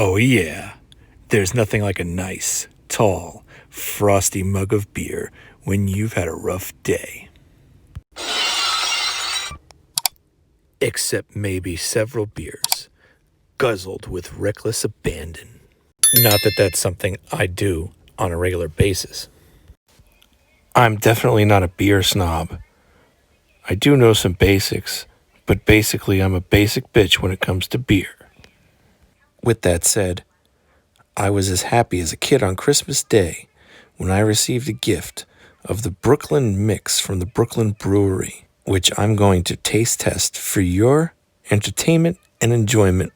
Oh, yeah. There's nothing like a nice, tall, frosty mug of beer when you've had a rough day. Except maybe several beers, guzzled with reckless abandon. Not that that's something I do on a regular basis. I'm definitely not a beer snob. I do know some basics, but basically I'm a basic bitch when it comes to beer. With that said, I was as happy as a kid on Christmas Day when I received a gift of the Brooklyn Mix from the Brooklyn Brewery, which I'm going to taste test for your entertainment and enjoyment.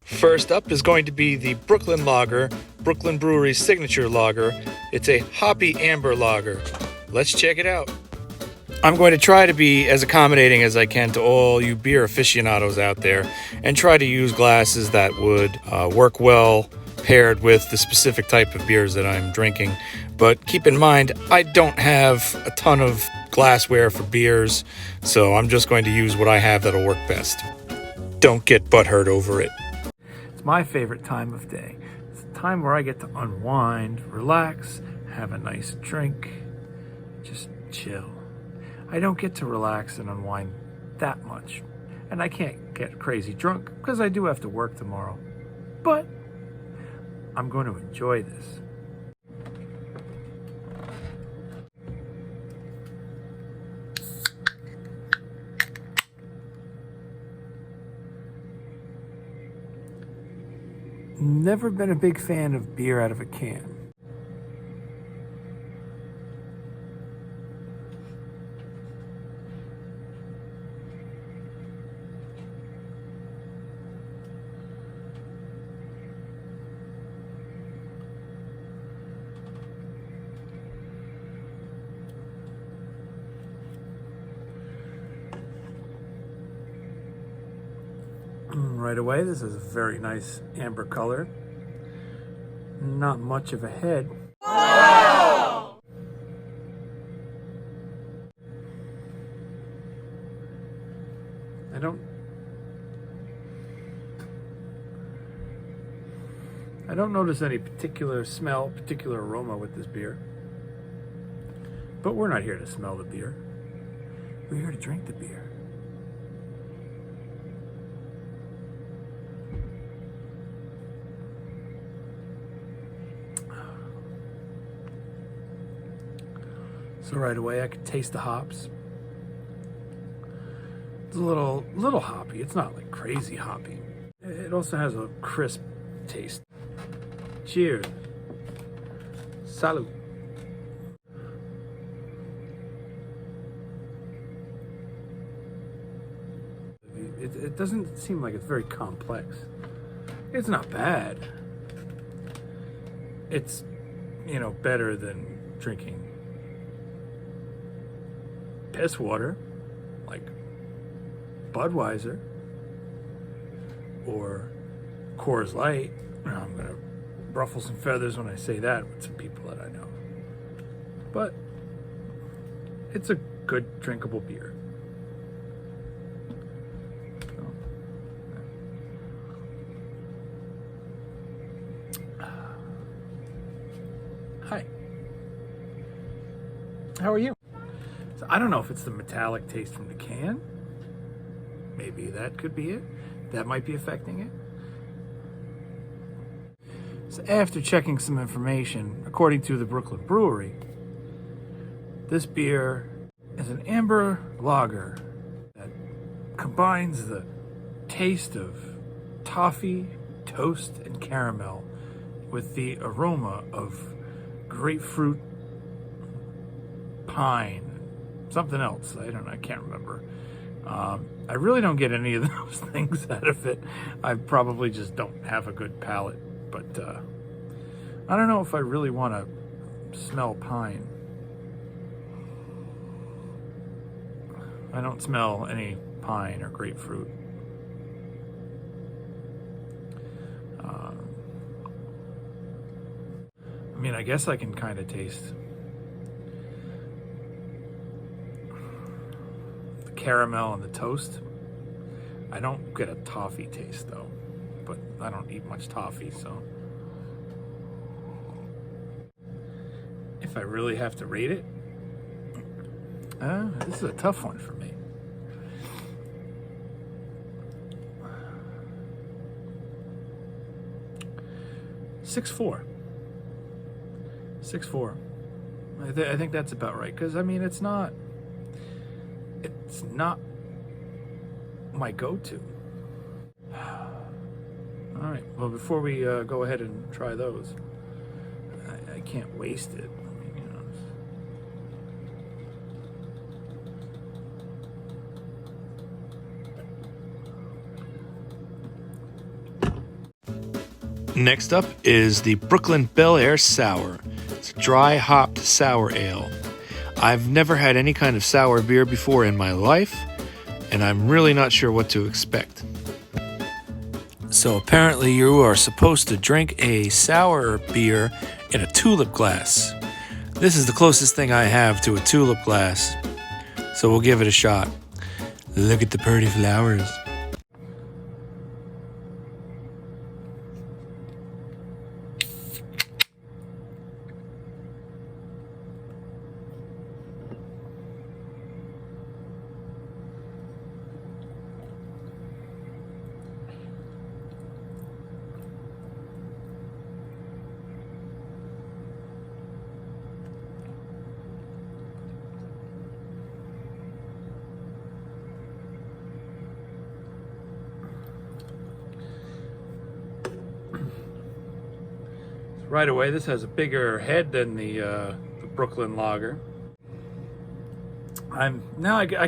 First up is going to be the Brooklyn Lager, Brooklyn Brewery's signature lager. It's a hoppy amber lager. Let's check it out. I'm going to try to be as accommodating as I can to all you beer aficionados out there and try to use glasses that would work well paired with the specific type of beers that I'm drinking. But keep in mind, I don't have a ton of glassware for beers, so I'm just going to use what I have that'll work best. Don't get butthurt over it. It's my favorite time of day. It's a time where I get to unwind, relax, have a nice drink, just chill. I don't get to relax and unwind that much. And I can't get crazy drunk because I do have to work tomorrow. But I'm going to enjoy this. Never been a big fan of beer out of a can. Right away, this is a very nice amber color. Not much of a head. Wow! I don't notice any particular smell, particular aroma with this beer. But we're not here to smell the beer. We're here to drink the beer. So right away I could taste the hops. It's a little hoppy. It's not like crazy hoppy. It also has a crisp taste. Cheers. Salud. It doesn't seem like it's very complex. It's not bad. It's, better than drinking piss water, like Budweiser or Coors Light. I'm gonna ruffle some feathers when I say that with some people that I know. But it's a good drinkable beer. Hi. How are you? So I don't know if it's the metallic taste from the can. Maybe that could be it. That might be affecting it. So after checking some information, according to the Brooklyn Brewery, this beer is an amber lager that combines the taste of toffee, toast, and caramel with the aroma of grapefruit, pine, something else. I can't remember. I really don't get any of those things out of it. I probably just don't have a good palate. But I don't know if I really want to smell pine. I don't smell any pine or grapefruit. I guess I can kind of taste the caramel and the toast. I don't get a toffee taste though. but I don't eat much toffee, so. If I really have to rate it, this is a tough one for me. Six four. I think that's about right, because I mean it's not my go-to. All right, well, before we go ahead and try those, I can't waste it. I mean, Next up is the Brooklyn Bel Air Sour. It's a dry hopped sour ale. I've never had any kind of sour beer before in my life, and I'm really not sure what to expect. So apparently you are supposed to drink a sour beer in a tulip glass. This is the closest thing I have to a tulip glass, so we'll give it a shot. Look at the pretty flowers. Right away, this has a bigger head than the Brooklyn Lager. I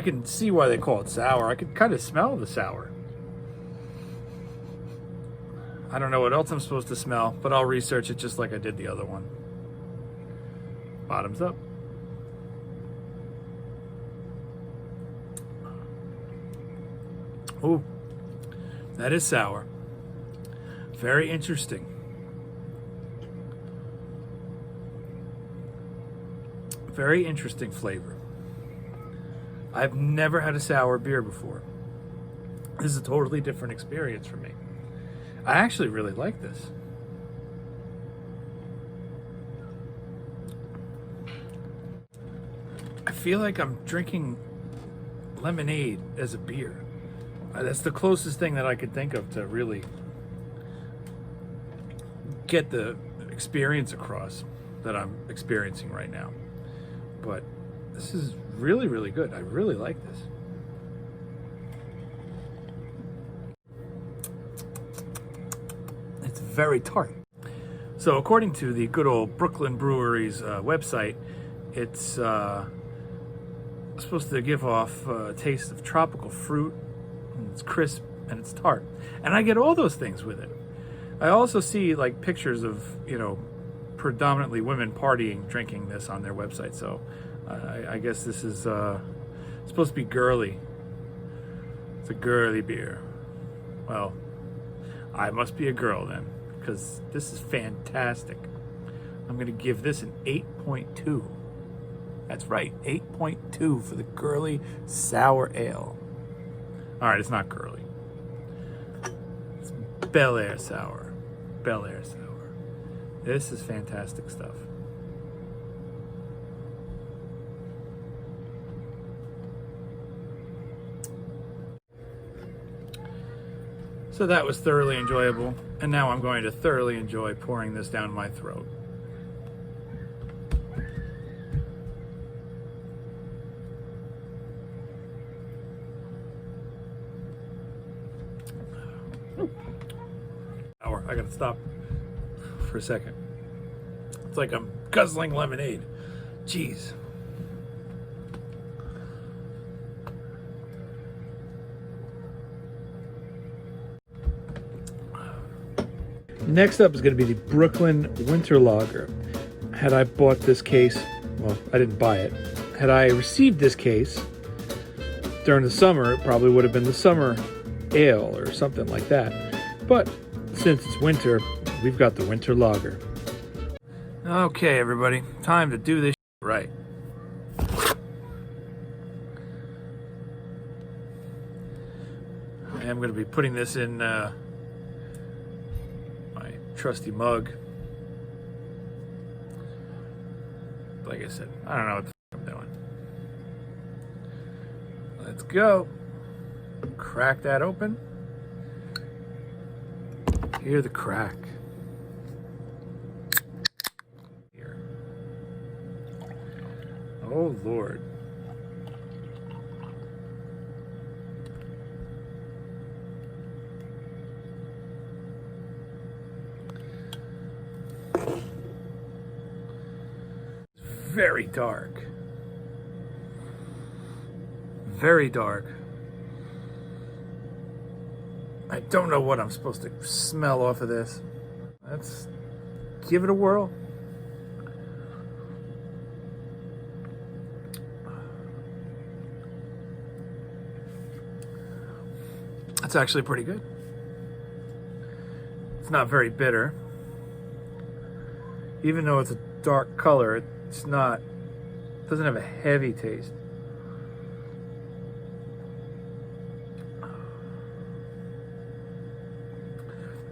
can see why they call it sour. I can kind of smell the sour. I don't know what else I'm supposed to smell, but I'll research it just like I did the other one. Bottoms up. Ooh, that is sour. Very interesting. Very interesting flavor. I've never had a sour beer before. This is a totally different experience for me. I actually really like this. I feel like I'm drinking lemonade as a beer. That's the closest thing that I could think of to really get the experience across that I'm experiencing right now. But this is really, really good. I really like this. It's very tart. So according to the good old Brooklyn Brewery's website, it's supposed to give off a taste of tropical fruit, and it's crisp, and it's tart. And I get all those things with it. I also see like pictures of, predominantly women partying, drinking this on their website. So I guess this is supposed to be girly. It's a girly beer. Well, I must be a girl then, because this is fantastic. I'm going to give this an 8.2. That's right, 8.2 for the girly sour ale. All right, it's not girly. It's Bel Air Sour. Bel Air Sour. This is fantastic stuff. So that was thoroughly enjoyable, and now I'm going to thoroughly enjoy pouring this down my throat. I gotta stop for a second. It's like I'm guzzling lemonade. Jeez. Next up is going to be the Brooklyn Winter Lager. Had I bought this case, well, I didn't buy it. Had I received this case during the summer, it probably would have been the summer ale or something like that. But since it's winter, we've got the Winter Lager. Okay, everybody, time to do this right. I am going to be putting this in trusty mug. Like I said, I don't know what the fuck I'm doing. Let's go. Crack that open. Hear the crack. Here. Oh, Lord. Very dark. Very dark. I don't know what I'm supposed to smell off of this. Let's give it a whirl. That's actually pretty good. It's not very bitter. Even though it's a dark color, it's not, doesn't have a heavy taste.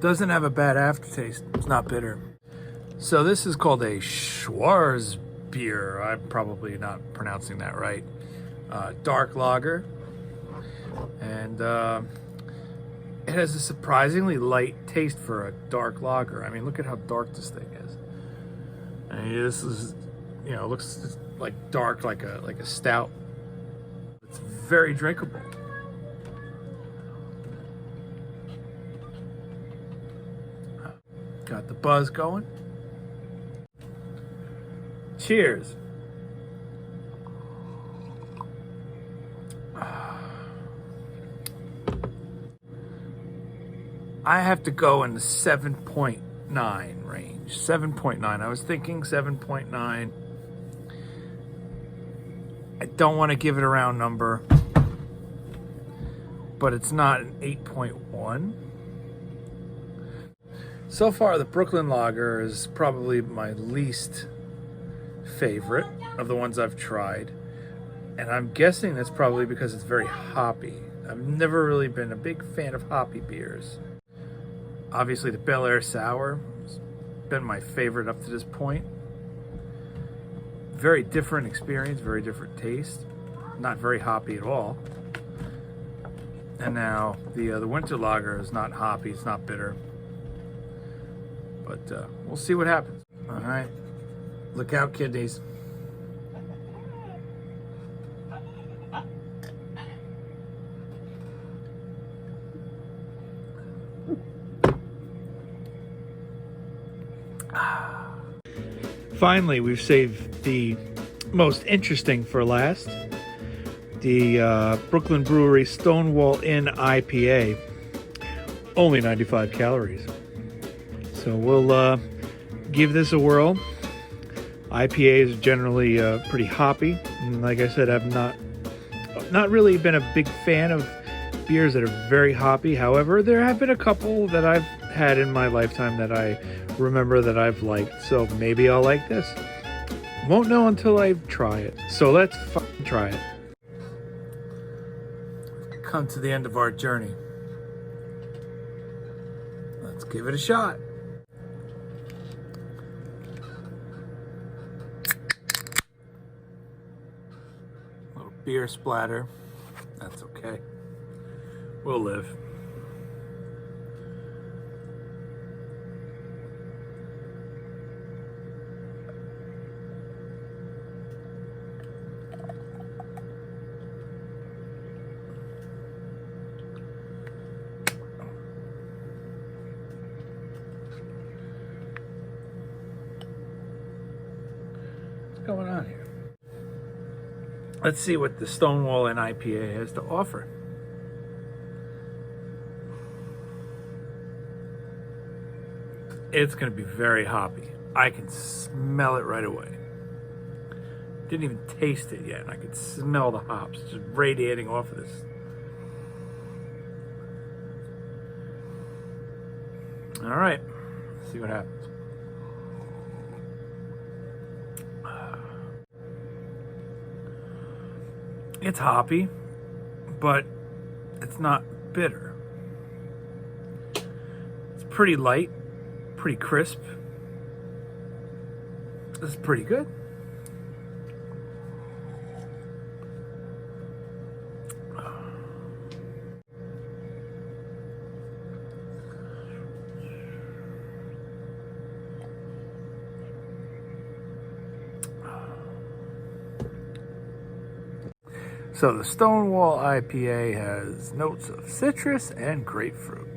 Doesn't have a bad aftertaste. It's not bitter. So this is called a Schwarzbier. I'm probably not pronouncing that right. Dark lager. And it has a surprisingly light taste for a dark lager. I mean, look at how dark this thing is. I mean, this is, you know, looks like dark, like a stout. It's very drinkable. Got the buzz going. Cheers. I have to go in the 7.9 range. 7.9. I was thinking 7.9. I don't want to give it a round number, but it's not an 8.1. So far, the Brooklyn Lager is probably my least favorite of the ones I've tried. And I'm guessing that's probably because it's very hoppy. I've never really been a big fan of hoppy beers. Obviously, the Bel Air Sour has been my favorite up to this point. Very different experience, very different taste. Not very hoppy at all. And now the Winter Lager is not hoppy, it's not bitter. But we'll see what happens. All right. Look out, kidneys. Finally, we've saved the most interesting for last. The Brooklyn Brewery Stonewall Inn IPA. Only 95 calories. So we'll give this a whirl. IPAs are generally pretty hoppy. And like I said, I've not really been a big fan of beers that are very hoppy. However, there have been a couple that I've had in my lifetime that I remember that I've liked. So maybe I'll like this. Won't know until I try it. So let's fucking try it. Come to the end of our journey. Let's give it a shot. Little beer splatter. That's okay. We'll live. What's going on here? Let's see what the Stonewall Inn IPA has to offer. It's going to be very hoppy. I can smell it right away. Didn't even taste it yet, and I could smell the hops just radiating off of this. All right, let's see what happens. It's hoppy, but it's not bitter. It's pretty light, pretty crisp. This is pretty good. So the Stonewall IPA has notes of citrus and grapefruit.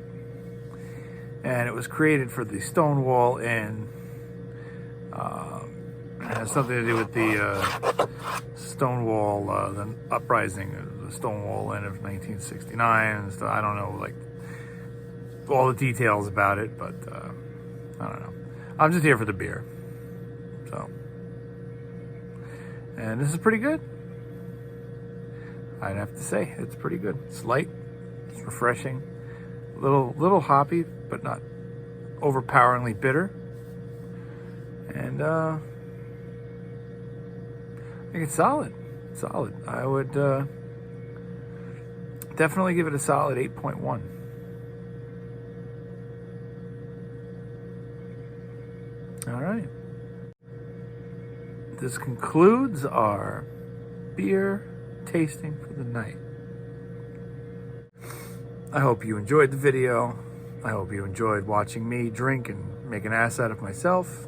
And it was created for the Stonewall Inn. It has something to do with the Stonewall, the uprising of the Stonewall Inn of 1969 and stuff. I don't know, like, all the details about it, but I don't know. I'm just here for the beer. So, and this is pretty good. I'd have to say it's pretty good. It's light, it's refreshing, a little hoppy, but not overpoweringly bitter. And I think it's solid. Solid. I would definitely give it a solid 8.1. All right. This concludes our beer tasting for the night. I hope you enjoyed the video. I hope you enjoyed watching me drink and make an ass out of myself.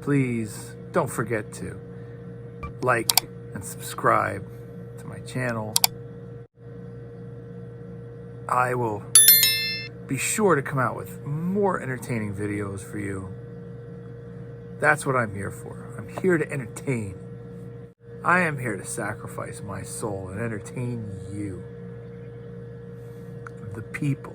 Please don't forget to like and subscribe to my channel. I will be sure to come out with more entertaining videos for you. That's what I'm here for. I'm here to entertain. I am here to sacrifice my soul and entertain you, the people.